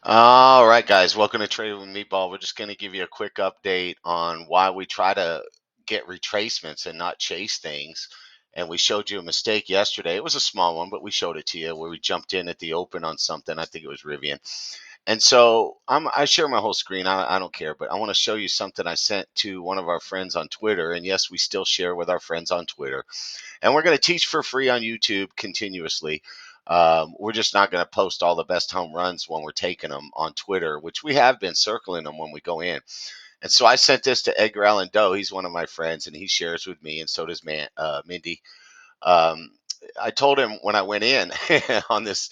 All right, guys, welcome to Trade with Meatball. We're just going to give you a quick update on why we try to get retracements and not chase things. And we showed you a mistake yesterday. It was a small one, but we showed it to you where we jumped in at the open on something. I think it was Rivian. And so I share my whole screen. I don't care, but I want to show you something I sent to one of our friends on Twitter. And yes, we still share with our friends on Twitter. And we're going to teach for free on YouTube continuously. We're just not going to post all the best home runs when we're taking them on Twitter, which we have been circling them when we go in. And so I sent this to Edgar Allan Doe. He's one of my friends, and he shares with me, and so does Mindy. Um, I told him when I went in on this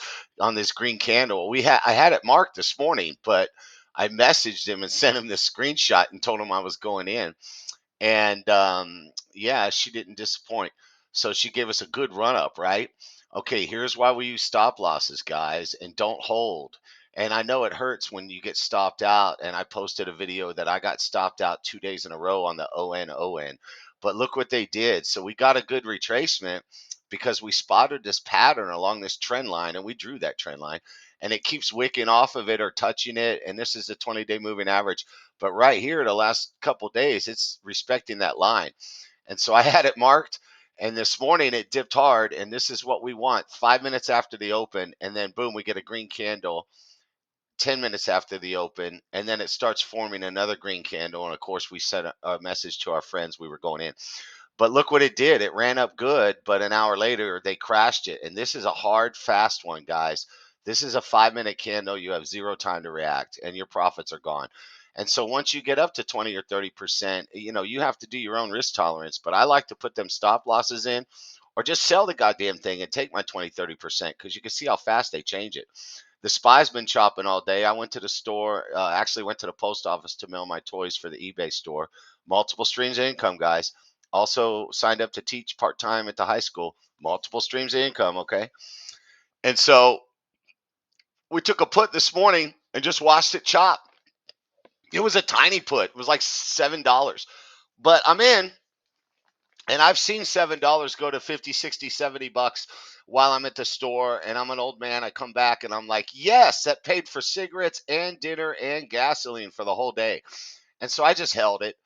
green candle. I had it marked this morning, but I messaged him and sent him this screenshot and told him I was going in. And yeah, she didn't disappoint. So she gave us a good run up, right? Okay, here's why we use stop losses, guys, and don't hold. And I know it hurts when you get stopped out. And I posted a video that I got stopped out 2 days in a row on the ON. But look what they did. So we got a good retracement because we spotted this pattern along this trend line and we drew that trend line and it keeps wicking off of it or touching it. And this is the 20-day moving average. But right here, the last couple of days, it's respecting that line. And so I had it marked. And this morning it dipped hard. And this is what we want 5 minutes after the open. And then boom, we get a green candle 10 minutes after the open. And then it starts forming another green candle. And of course, we sent a message to our friends we were going in. But look what it did. It ran up good, but an hour later they crashed it. And this is a hard, fast one, guys. This is a 5 minute candle. You have zero time to react, and your profits are gone. And so once you get up to 20 or 30%, you have to do your own risk tolerance. But I like to put them stop losses in or just sell the goddamn thing and take my 20, 30% because you can see how fast they change it. The spy's been chopping all day. I went to the store, actually went to the post office to mail my toys for the eBay store. Multiple streams of income, guys. Also signed up to teach part time at the high school. Multiple streams of income, okay? And so we took a put this morning and just watched it chop. It was a tiny put. It was like $7. But I'm in, and I've seen $7 go to 50, 60, $70 while I'm at the store. And I'm an old man. I come back and I'm like, yes, that paid for cigarettes and dinner and gasoline for the whole day. And so I just held it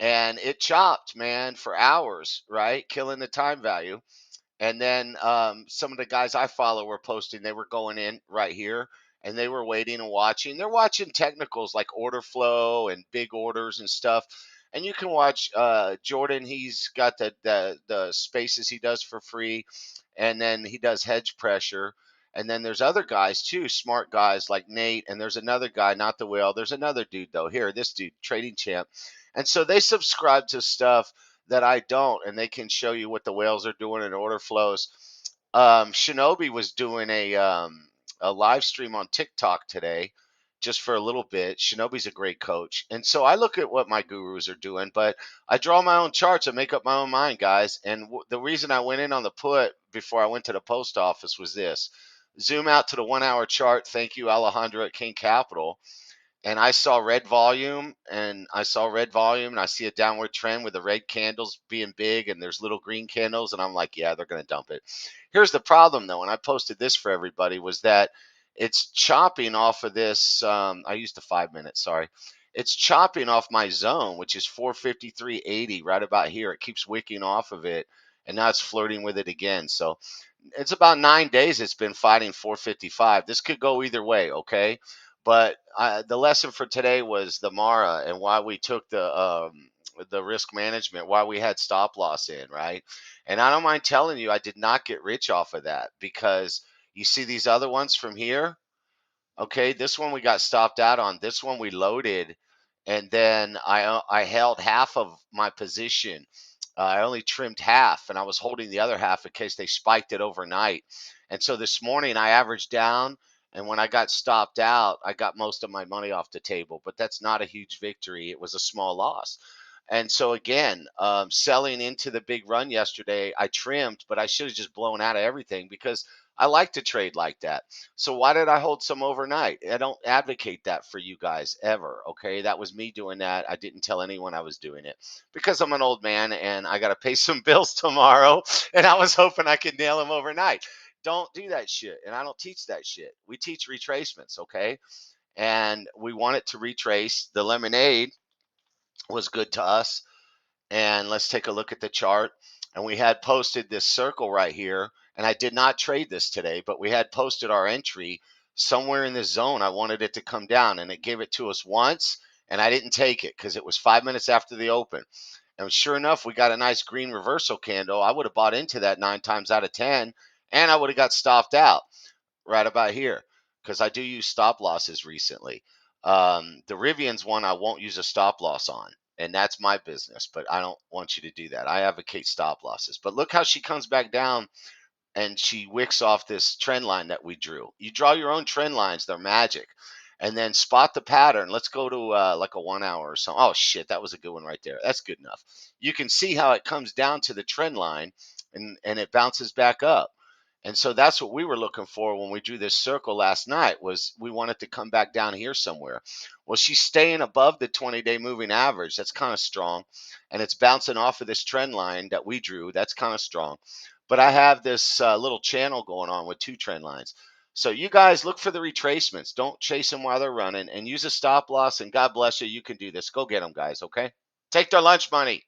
and it chopped, man, for hours, right? Killing the time value. And then some of the guys I follow were posting, they were going in right here and they were waiting and watching. They're watching technicals like order flow and big orders and stuff. And you can watch Jordan. He's got the spaces he does for free, and then he does hedge pressure. And then there's other guys too, smart guys like Nate. And there's another guy, not the whale. There's another dude though. Here, this dude, Trading Champ. And so they subscribe to stuff that I don't, and they can show you what the whales are doing in order flows. Shinobi was doing a live stream on TikTok today, just for a little bit. Shinobi's a great coach, and so I look at what my gurus are doing, but I draw my own charts and make up my own mind, guys. And the reason I went in on the put before I went to the post office was this: zoom out to the 1 hour chart. Thank you, Alejandro at King Capital, and I saw red volume and I see a downward trend with the red candles being big and there's little green candles and I'm like, yeah, they're going to dump it. Here's the problem though, and I posted this for everybody, was that it's chopping off of this. I used the 5 minutes, sorry. It's chopping off my zone, which is 453.80, right about here. It keeps wicking off of it and now it's flirting with it again. So it's about 9 days it's been fighting 455. This could go either way, okay? But the lesson for today was the Mara and why we took the risk management, why we had stop loss in, right? And I don't mind telling you, I did not get rich off of that because you see these other ones from here. Okay, this one we got stopped out on. This one we loaded, and then I held half of my position. I only trimmed half, and I was holding the other half in case they spiked it overnight. And so this morning I averaged down, and when I got stopped out, I got most of my money off the table. But that's not a huge victory. It was a small loss. And so again, selling into the big run yesterday, I trimmed, but I should have just blown out of everything because I like to trade like that. So why did I hold some overnight? I don't advocate that for you guys ever. Okay. That was me doing that. I didn't tell anyone I was doing it because I'm an old man and I got to pay some bills tomorrow. And I was hoping I could nail them overnight. Don't do that shit. And I don't teach that shit. We teach retracements. Okay. and we want it to retrace. The lemonade was good to us. And let's take a look at the chart. And we had posted this circle right here. And I did not trade this today, but we had posted our entry somewhere in this zone. I wanted it to come down, and it gave it to us once. And I didn't take it because it was 5 minutes after the open. And sure enough, we got a nice green reversal candle. I would have bought into that 9 times out of 10, and I would have got stopped out right about here because I do use stop losses recently. The Rivian's one I won't use a stop loss on, and that's my business, but I don't want you to do that. I advocate stop losses. But look how she comes back down and she wicks off this trend line that we drew. You draw your own trend lines, they're magic. And then spot the pattern. Let's go to like a 1 hour or something. Oh, shit, that was a good one right there. That's good enough. You can see how it comes down to the trend line and it bounces back up. And so that's what we were looking for when we drew this circle last night was we wanted to come back down here somewhere. Well, she's staying above the 20-day moving average. That's kind of strong. And it's bouncing off of this trend line that we drew. That's kind of strong. But I have this little channel going on with two trend lines. So you guys look for the retracements. Don't chase them while they're running and use a stop loss. And God bless you. You can do this. Go get them, guys. Okay. Take their lunch money.